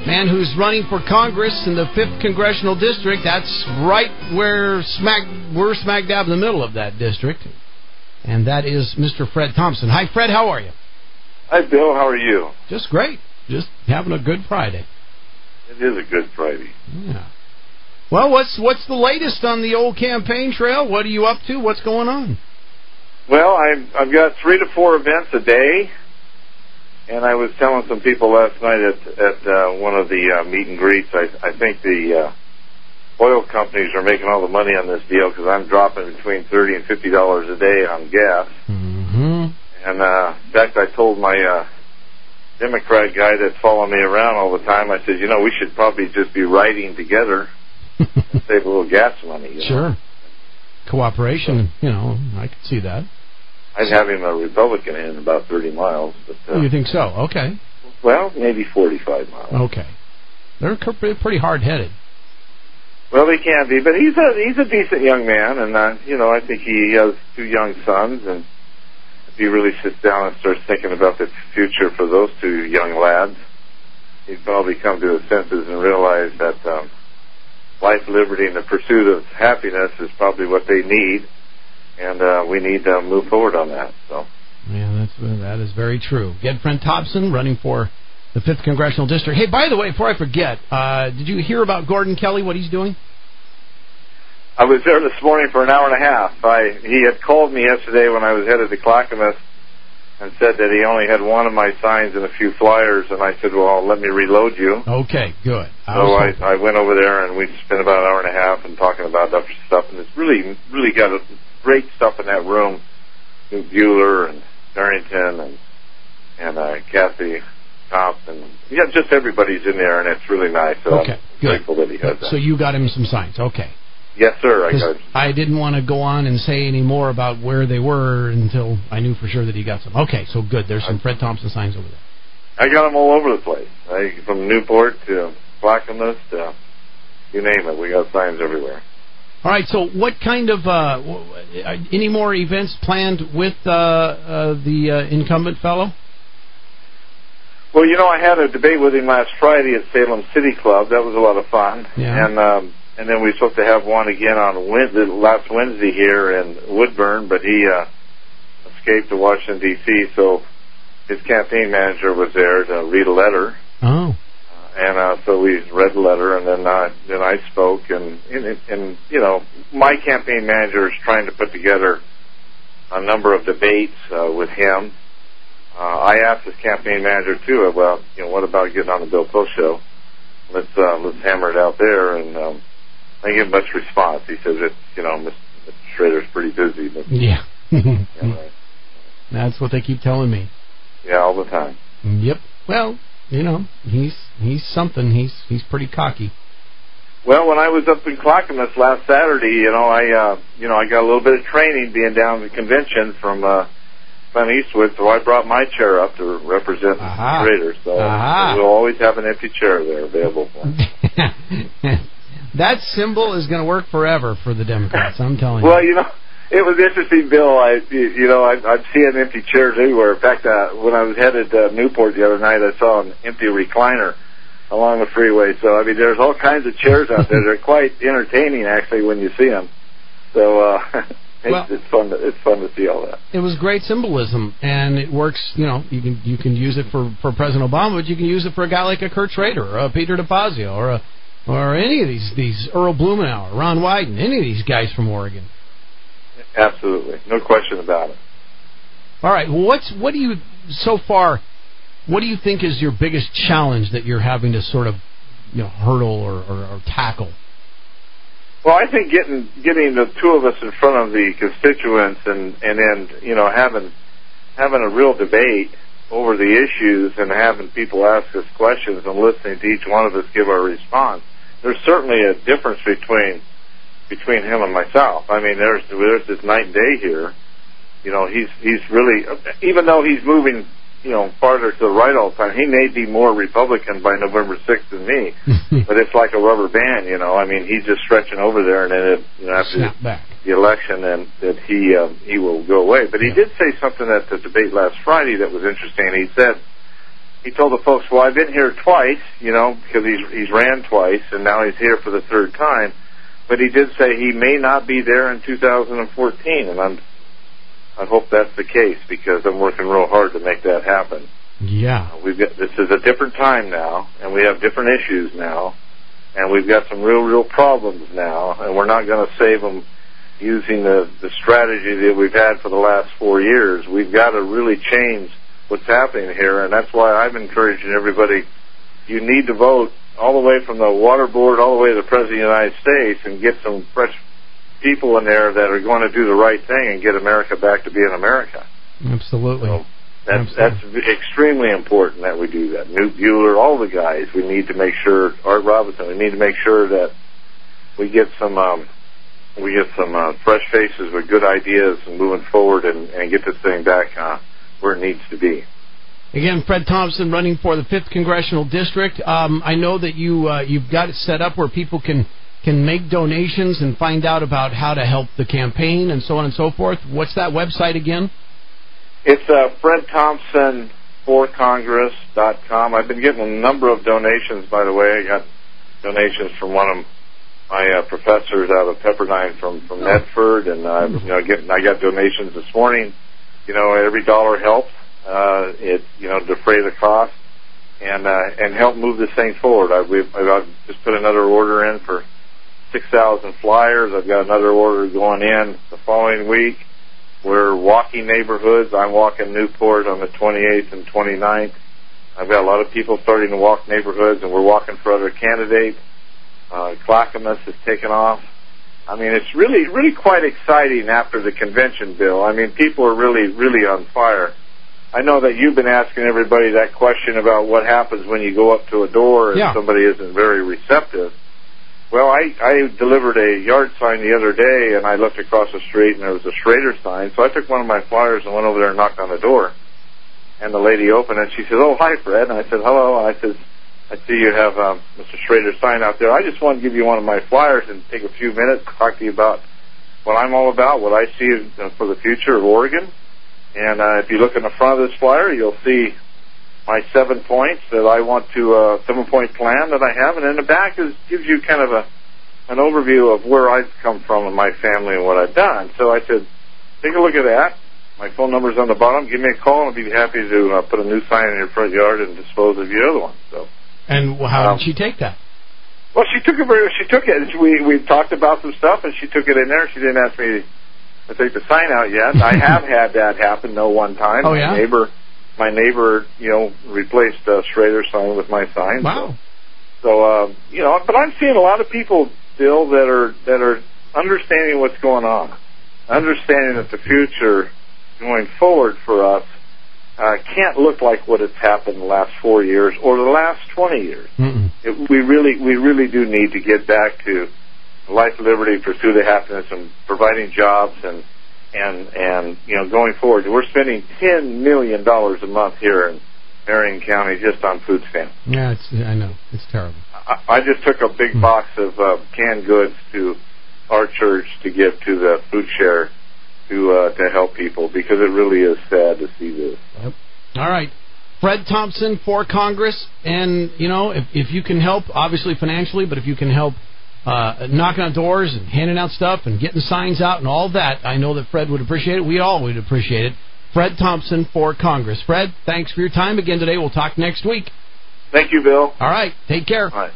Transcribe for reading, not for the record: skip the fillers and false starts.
Man who's running for Congress in the 5th Congressional District. That's right where we're smack dab in the middle of that district. And that is Mr. Fred Thompson. Hi, Fred. How are you? Hi, Bill. How are you? Just great. Just having a good Friday. It is a good Friday. Yeah. Well, what's the latest on the old campaign trail? What are you up to? What's going on? Well, I've got 3 to 4 events a day. And I was telling some people last night at one of the meet and greets, I think the oil companies are making all the money on this deal because I'm dropping between $30 and $50 a day on gas. Mm-hmm. And in fact, I told my Democrat guy that's following me around all the time, I said, we should probably just be riding together and save a little gas money. Sure. Cooperation, I can see that. I'd have him a Republican in about 30 miles. But, you think so? Okay. Well, maybe 45 miles. Okay. They're pretty hard-headed. Well, they can be, but he's a decent young man, and I think he has 2 young sons, and if he really sits down and starts thinking about the future for those 2 young lads, he'd probably come to his senses and realize that life, liberty, and the pursuit of happiness is probably what they need. And we need to move forward on that. So, yeah, that is very true. Get Fred Thompson running for the 5th Congressional District. Hey, by the way, before I forget, did you hear about Gordon Kelly, what he's doing? I was there this morning for an hour and a half. He had called me yesterday when I was headed to Clackamas and said that he only had one of my signs and a few flyers, and I said, well, let me reload you. Okay, good. So I went over there, and we spent about an hour and a half and talking about other stuff, and it's really got great stuff in that room. Bueller and Barrington and Kathy Thompson. Yeah, just everybody's in there, and it's really nice. So okay, I'm good. grateful that he has that. So you got him some signs. Okay. Yes, sir. I didn't want to go on and say any more about where they were until I knew for sure that he got some. Okay, so good. There's some Fred Thompson signs over there. I got them all over the place. From Newport to Clackamas to you name it. We got signs everywhere. All right, so what kind of any more events planned with the incumbent fellow? Well, I had a debate with him last Friday at Salem City Club. That was a lot of fun. Yeah. And then we were supposed to have one again on last Wednesday here in Woodburn, but he escaped to Washington, D.C., so his campaign manager was there to read a letter. Oh. And so we read the letter, and then I spoke, and my campaign manager is trying to put together a number of debates with him. I asked his campaign manager too, well, what about getting on the Bill Post show? Let's hammer it out there, and I didn't get much response. He says that Mr. Schrader's pretty busy. But, yeah. Right. That's what they keep telling me. Yeah, all the time. Yep. Well, he's something. He's pretty cocky. Well, when I was up in Clackamas last Saturday, I got a little bit of training being down at the convention from Glenn Eastwood, so I brought my chair up to represent the Schrader. So we'll always have an empty chair there available for him. That symbol is going to work forever for the Democrats. I'm telling you. Well, it was interesting, Bill. I'd see an empty chairs everywhere. In fact, when I was headed to Newport the other night, I saw an empty recliner along the freeway. So, there's all kinds of chairs out there. They're quite entertaining, actually, when you see them. So, it's fun to see all that. It was great symbolism, and it works. You can use it for President Obama, but you can use it for a guy like a Kurt Schrader or a Peter DeFazio or any of these Earl Blumenauer, Ron Wyden, any of these guys from Oregon. Absolutely, no question about it. All right, well, what do you think is your biggest challenge that you're having to sort of hurdle or tackle? Well, I think getting the two of us in front of the constituents and then having a real debate over the issues and having people ask us questions and listening to each one of us give our response. There's certainly a difference between him and myself. There's this night and day here. He's really, even though he's moving, farther to the right all the time, he may be more Republican by November 6th than me. But it's like a rubber band, he's just stretching over there, and then after the election, and that he will go away. But he did say something at the debate last Friday that was interesting. He said he told the folks, well, I've been here twice, because he's ran twice, and now he's here for the third time. But he did say he may not be there in 2014, and I hope that's the case, because I'm working real hard to make that happen. Yeah. This is a different time now, and we have different issues now, and we've got some real problems now, and we're not going to save them using the strategy that we've had for the last 4 years. We've got to really change what's happening here, and that's why I'm encouraging everybody, you need to vote all the way from the water board all the way to the President of the United States and get some fresh people in there that are going to do the right thing and get America back to being America. Absolutely. So that's extremely important that we do that. Newt Bueller, all the guys, we need to make sure, Art Robinson, we need to make sure that we get some fresh faces with good ideas and moving forward and get this thing back where it needs to be. Again, Fred Thompson running for the 5th Congressional District. I know that you've got it set up where people can make donations and find out about how to help the campaign and so on and so forth. What's that website again? It's FredThompson4Congress.com. I've been getting a number of donations, by the way. I got donations from one of my professors out of Pepperdine from Medford, and I got donations this morning. Every dollar helps. Defray the cost and help move this thing forward. I've just put another order in for 6,000 flyers. I've got another order going in the following week. We're walking neighborhoods. I'm walking Newport on the 28th and 29th. I've got a lot of people starting to walk neighborhoods, and we're walking for other candidates. Clackamas has taken off. I mean, it's really quite exciting after the convention, Bill. I mean, people are really on fire. I know that you've been asking everybody that question about what happens when you go up to a door and somebody isn't very receptive. Well, I delivered a yard sign the other day, and I looked across the street, and there was a Schrader sign. So I took one of my flyers and went over there and knocked on the door. And the lady opened, and she said, "Oh, hi, Fred." And I said, "Hello." And I said, "I see you have Mr. Schrader's sign out there. I just want to give you one of my flyers and take a few minutes to talk to you about what I'm all about, what I see for the future of Oregon. And if you look in the front of this flyer, you'll see my 7 points that I want to, 7-point plan that I have. And in the back gives you kind of an overview of where I've come from and my family and what I've done." So I said, "Take a look at that. My phone number's on the bottom. Give me a call, and I'll be happy to put a new sign in your front yard and dispose of your other one." So. And how did she take that? Well, she took it. We talked about some stuff, and she took it in there. She didn't ask me to take the sign out yet. I have had that happen one time. Oh, yeah? My neighbor, replaced Schrader's sign with my sign. Wow. So but I'm seeing a lot of people, Bill, that are understanding what's going on, understanding that the future going forward for us can't look like what has happened the last 4 years or the last 20 years. We really do need to get back to life, liberty, pursuit of happiness, and providing jobs and going forward. We're spending $10 million a month here in Marion County just on food stamps. Yeah, I know. It's terrible. I just took a big box of canned goods to our church to give to the food share to help people, because it really is sad to see this. Yep. All right. Fred Thompson for Congress, and, if you can help, obviously financially, but if you can help knocking on doors and handing out stuff and getting signs out and all that, I know that Fred would appreciate it. We all would appreciate it. Fred Thompson for Congress. Fred, thanks for your time again today. We'll talk next week. Thank you, Bill. All right. Take care. All right.